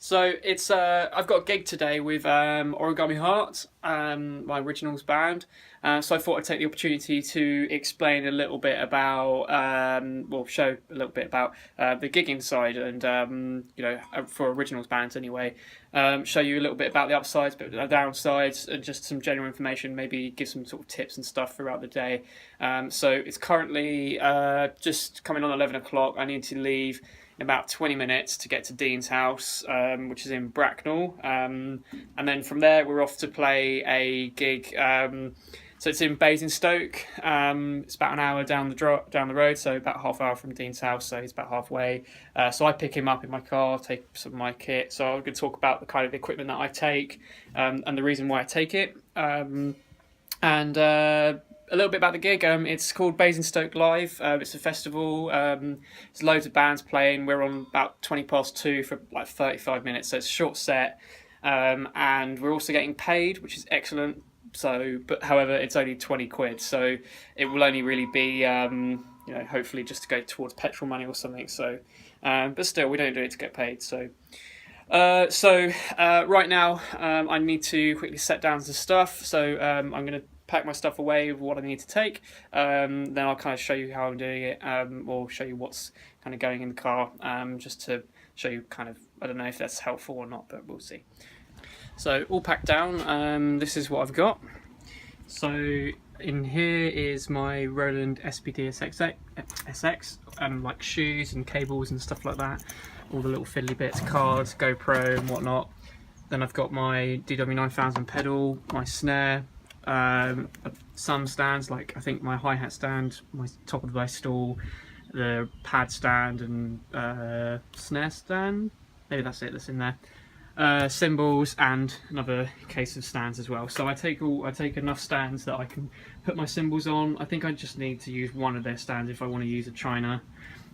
So it's I've got a gig today with Origami Heart, my originals band. So I thought I'd take the opportunity to explain a little bit about, show a little bit about the gigging side, and for originals bands anyway. Show you a little bit about the upsides, but the downsides, and just some general information. Maybe give some sort of tips and stuff throughout the day. So it's currently just coming on 11 o'clock. I need to leave in about 20 minutes to get to Dean's house, which is in Bracknell, and then from there we're off to play a gig. So it's in Basingstoke. It's about an hour down the road, so about half hour from Dean's house. So he's about halfway. So I pick him up in my car, take some of my kit. So I'm going to talk about the kind of equipment that I take, and the reason why I take it, and a little bit about the gig. It's called Basingstoke Live. It's a festival. There's loads of bands playing. We're on about 2:20 for like 35 minutes, so it's a short set. And we're also getting paid, which is excellent. So, but however, it's only 20 quid, so it will only really be, hopefully just to go towards petrol money or something. So, but still, we don't do it to get paid. So, right now, I need to quickly set down some stuff. So, I'm going to pack my stuff away with what I need to take. Then I'll kind of show you how I'm doing it, or show you what's kind of going in the car, just to show you kind of, I don't know if that's helpful or not, but we'll see. So all packed down, this is what I've got. So in here is my Roland SPD SX, like shoes and cables and stuff like that, all the little fiddly bits, cards, GoPro and whatnot. Then I've got my DW9000 pedal, my snare, some stands, like I think my hi-hat stand, my top of the bass stool, the pad stand and snare stand, maybe that's it that's in there. Cymbals and another case of stands as well. So I take enough stands that I can put my cymbals on. I think I just need to use one of their stands if I want to use a China,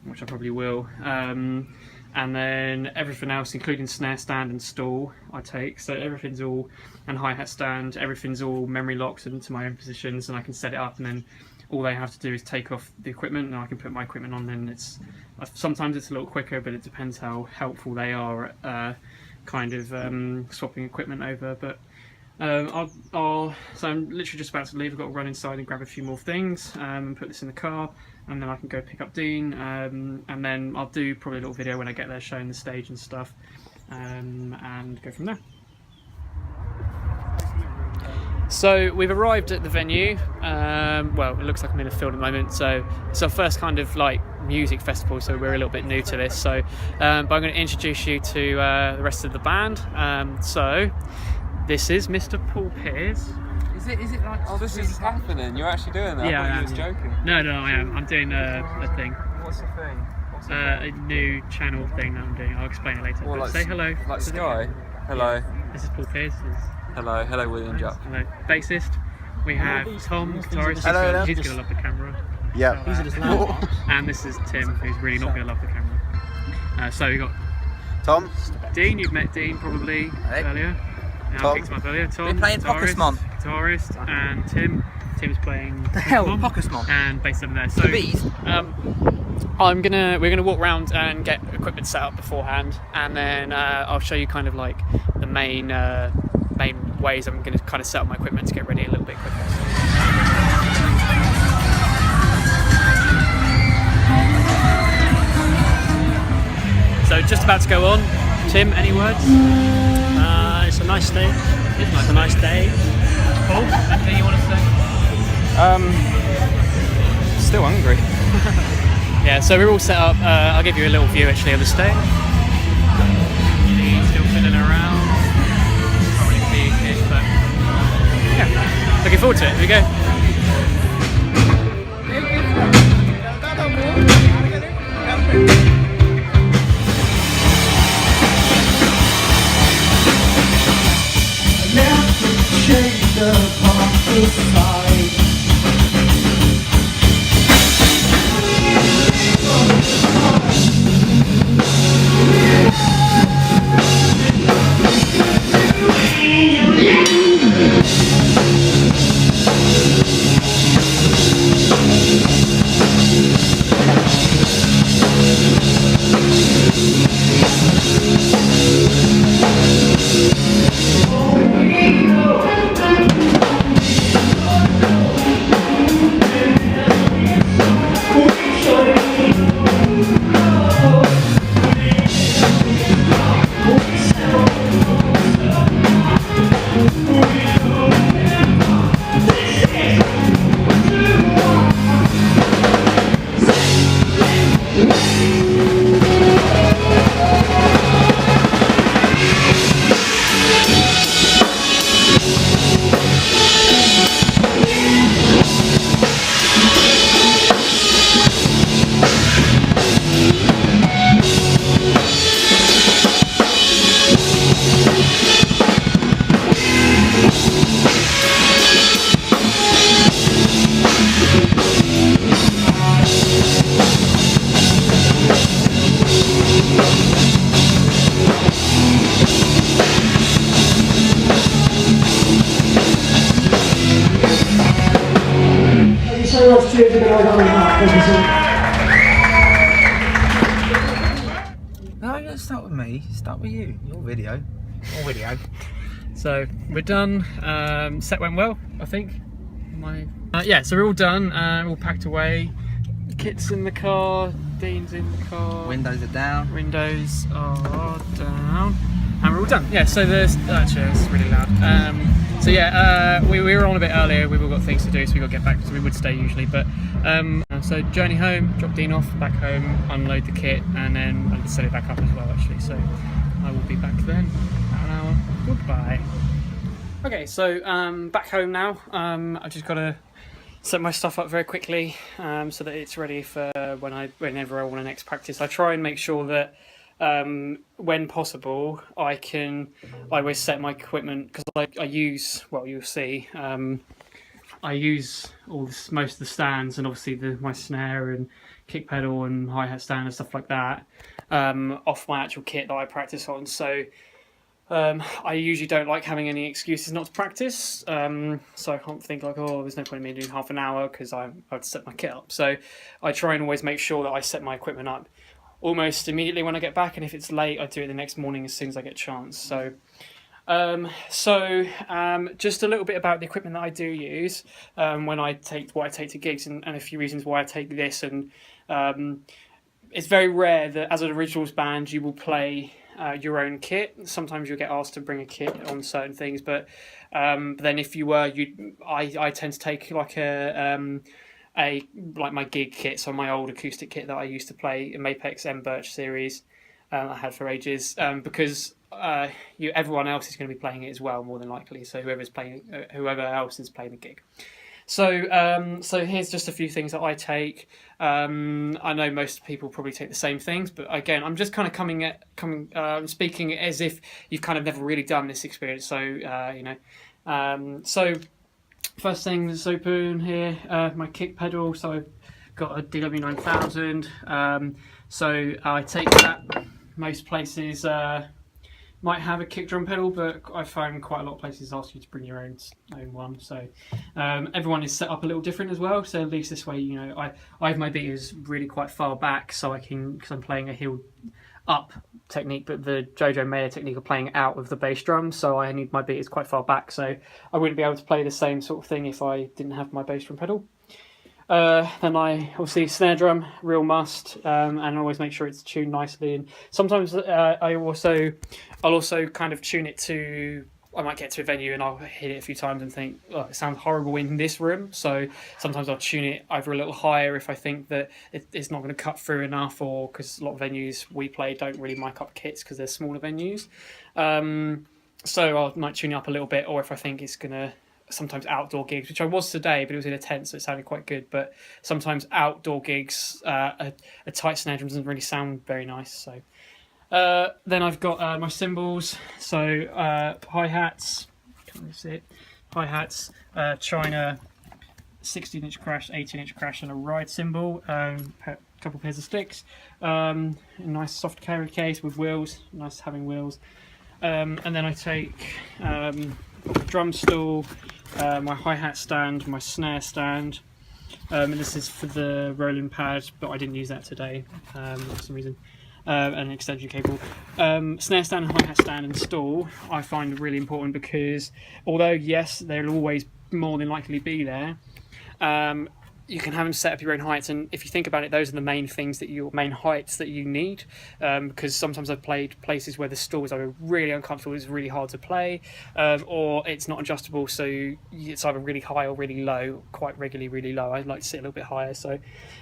which I probably will. And then everything else, including snare stand and stool, I take. So everything's all, and hi-hat stand, everything's all memory locked into my own positions, and I can set it up, and then all they have to do is take off the equipment, and I can put my equipment on. Then it's sometimes it's a little quicker, but it depends how helpful they are at kind of swapping equipment over. But so I'm literally just about to leave. I've got to run inside and grab a few more things, and put this in the car, and then I can go pick up Dean, and then I'll do probably a little video when I get there showing the stage and stuff, and go from there. So we've arrived at the venue. Well, it looks like I'm in a field at the moment, so it's our first kind of like music festival, so we're a little bit new to this. So but I'm going to introduce you to the rest of the band. So this is Mr. Paul Pears. Is it like, oh, this is happening? You're actually doing that? Yeah, I thought you was joking. No, I am. I'm doing a thing. What's the thing? A new channel thing that I'm doing. I'll explain it later. Well, like, say hello. Like Sky? Hello. Yeah. This is Paul Pears. Hello William Jack. Hello. Bassist. We have Tom, guitarist. Hello. He's going to love the camera. Yeah. And this is Tim, who's really not going to love the camera. So we got Tom. Dean. You've met Dean probably earlier. I picked him up earlier. Tom, we're playing guitarist, and Tim. Tim's playing the hell, Pokemon, and bass over there. So the bees. we're gonna walk around and get equipment set up beforehand, and then I'll show you kind of like the main ways I'm gonna kind of set up my equipment to get ready a little bit quicker. So just about to go on. Tim, any words? It's a nice day. It's a nice day. Paul, anything you want to say? Still hungry. Yeah, so we're all set up. I'll give you a little view actually of the stage. Still fiddling around. Probably be a kid, but yeah, looking forward to it. Here we go. No, let's start with me. Start with you. Your video. Your video. So we're done. Set went well, I think. Yeah, so we're all done. All packed away. Kit's in the car. Dean's in the car. Windows are down. Windows are down. And we're all done. Yeah, so there's actually it's really loud. So yeah, we were on a bit earlier. We've all got things to do, so we got to get back because we would stay usually. But so journey home, drop Dean off, back home, unload the kit, and then I can set it back up as well. Actually, so I will be back then. About an hour. Goodbye. Okay, so back home now. I've just got to set my stuff up very quickly so that it's ready for whenever I want to next practice. I try and make sure that when possible I always set my equipment, because I use, well, you'll see, I use most of the stands and obviously my snare and kick pedal and hi-hat stand and stuff like that off my actual kit that I practice on. So I usually don't like having any excuses not to practice, so I can't think like, oh, there's no point in me doing half an hour because I'd set my kit up. So I try and always make sure that I set my equipment up almost immediately when I get back, and if it's late I do it the next morning as soon as I get a chance. So just a little bit about the equipment that I do use when I take to gigs, and a few reasons why I take this. And it's very rare that as an originals band you will play your own kit. Sometimes you'll get asked to bring a kit on certain things, but then if you were, I tend to take like like my gig kit, so my old acoustic kit that I used to play in Mapex M Birch series. I had for ages because everyone else is going to be playing it as well, more than likely. So whoever else is playing the gig. So here's just a few things that I take. I know most people probably take the same things, but again, I'm just kind of speaking as if you've kind of never really done this experience. So so first thing that's open here, my kick pedal. So I've got a DW9000. So I take that. Most places might have a kick drum pedal, but I find quite a lot of places ask you to bring your own one. So everyone is set up a little different as well. So at least this way, I have my beaters really quite far back, so because I'm playing a heel up technique, but the Jojo Mayer technique of playing out of the bass drum, so I need my beaters quite far back. So I wouldn't be able to play the same sort of thing if I didn't have my bass drum pedal. Then I obviously snare drum, real must, and always make sure it's tuned nicely. And sometimes I'll also kind of tune it to. I might get to a venue and I'll hit it a few times and think, oh, it sounds horrible in this room. So sometimes I'll tune it either a little higher if I think that it's not going to cut through enough, or because a lot of venues we play don't really mic up kits because they're smaller venues. So I might tune it up a little bit, or if I think it's going to. Sometimes outdoor gigs, which I was today, but it was in a tent, so it sounded quite good. But sometimes outdoor gigs, a tight snare drum doesn't really sound very nice. So then I've got my cymbals, so hi-hats, can't really see it, hi-hats, China 16-inch crash, 18-inch crash, and a ride cymbal, a couple pairs of sticks, a nice soft carry case with wheels, nice having wheels, and then I take my drum stool, my hi-hat stand, my snare stand, and this is for the rolling pad, but I didn't use that today for some reason, and an extension cable. Snare stand and hi-hat stand and stool I find really important, because although yes, they'll always more than likely be there, you can have them set up your own heights, and if you think about it, those are the main heights that you need, because sometimes I've played places where the stalls are really uncomfortable, it's really hard to play, or it's not adjustable, so it's either really high or really low, quite regularly really low. I like to sit a little bit higher. So,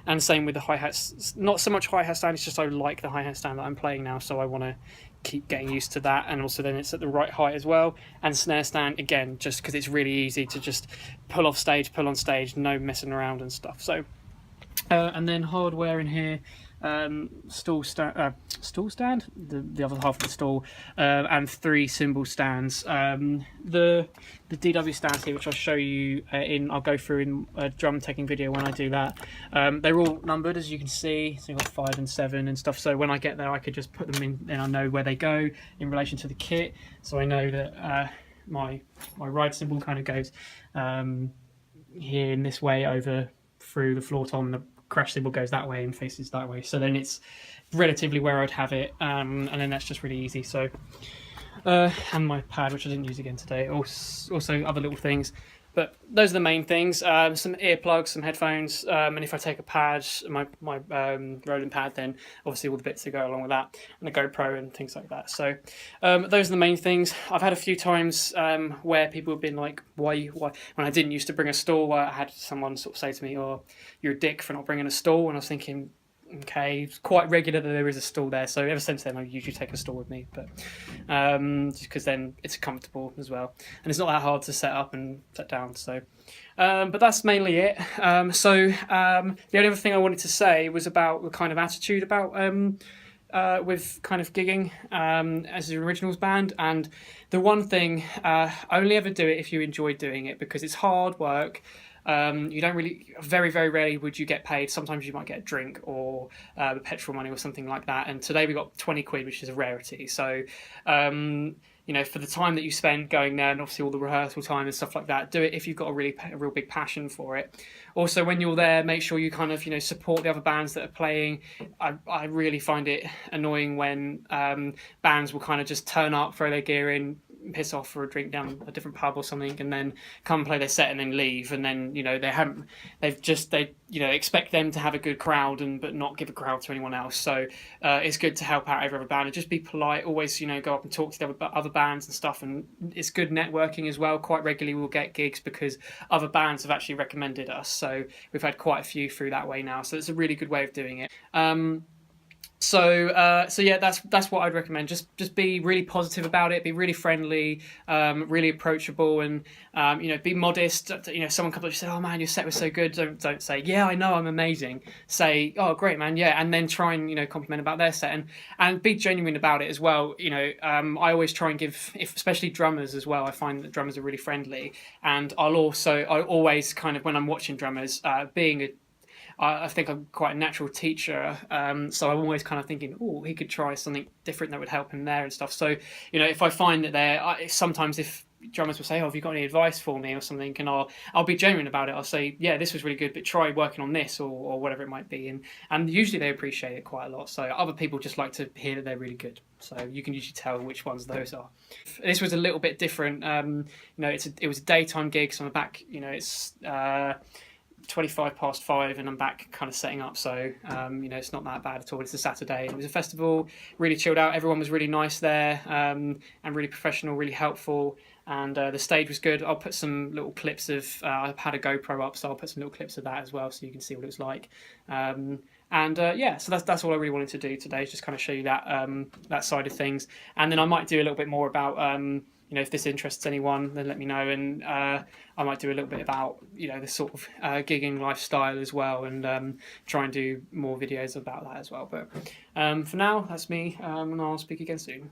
and same with the hi-hats, not so much hi-hat stand, it's just I like the hi-hat stand that I'm playing now, so I want to keep getting used to that, and also then it's at the right height as well. And snare stand, again, just because it's really easy to just pull on stage, no messing around and stuff. So and then hardware in here, stool stand, the other half of the stool, and 3 cymbal stands. The DW stands here, which I'll show you I'll go through in a drum taking video when I do that. They're all numbered, as you can see, so you've got 5 and 7 and stuff, so when I get there I could just put them in and I know where they go in relation to the kit, so I know that my ride cymbal kind of goes here in this way over through the floor tom, the crash cymbal goes that way and faces that way. So then it's relatively where I'd have it, and then that's just really easy. So and my pad, which I didn't use again today, also other little things. But those are the main things. Some earplugs, some headphones, and if I take a pad, my rolling pad, then obviously all the bits that go along with that, and a GoPro and things like that. So those are the main things. I've had a few times where people have been like, why? When I didn't used to bring a stool, I had someone sort of say to me, "Oh, you're a dick for not bringing a stool," and I was thinking, okay, it's quite regular that there is a stool there, so ever since then I usually take a stool with me, but just because then it's comfortable as well, and it's not that hard to set up and set down. So but that's mainly it. The only other thing I wanted to say was about the kind of attitude about with kind of gigging as an originals band. And the one thing, only ever do it if you enjoy doing it, because it's hard work. You don't really, very, very rarely would you get paid. Sometimes you might get a drink or petrol money or something like that. And today we got 20 quid, which is a rarity. So, for the time that you spend going there and obviously all the rehearsal time and stuff like that, do it if you've got a real big passion for it. Also, when you're there, make sure you kind of, support the other bands that are playing. I really find it annoying when bands will kind of just turn up, throw their gear in, piss off for a drink down a different pub or something, and then come play their set and then leave, and then they expect them to have a good crowd but not give a crowd to anyone else. So it's good to help out every other band and just be polite. Always go up and talk to the other bands and stuff, and it's good networking as well. Quite regularly we'll get gigs because other bands have actually recommended us, so we've had quite a few through that way now, so it's a really good way of doing it. So yeah, that's what I'd recommend. Just be really positive about it. Be really friendly, really approachable, and be modest. Someone comes up and say, "Oh man, your set was so good." Don't say, "Yeah, I know, I'm amazing." Say, "Oh, great, man, yeah," and then try and compliment about their set, and be genuine about it as well. I always try and give, especially drummers as well. I find that drummers are really friendly, and I always kind of, when I'm watching drummers, I think I'm quite a natural teacher, so I'm always kind of thinking, oh, he could try something different that would help him there and stuff. So, if I find that sometimes if drummers will say, "Oh, have you got any advice for me?" or something, and I'll be genuine about it. I'll say, "Yeah, this was really good, but try working on this," or whatever it might be, and usually they appreciate it quite a lot. So other people just like to hear that they're really good. So you can usually tell which ones those are. This was a little bit different. It was a daytime gig, so I'm back. It's 5:25 and I'm back kind of setting up, so it's not that bad at all. It's a Saturday. It was a festival, really chilled out. Everyone was really nice there, and really professional, really helpful, and the stage was good. I'll put some little clips of I've had a GoPro up, so I'll put some little clips of that as well, so you can see what it was like. So that's all I really wanted to do today, is just kind of show you that side of things, and then I might do a little bit more about if this interests anyone, then let me know, and I might do a little bit about the sort of gigging lifestyle as well, and try and do more videos about that as well. But for now, that's me, and I'll speak again soon.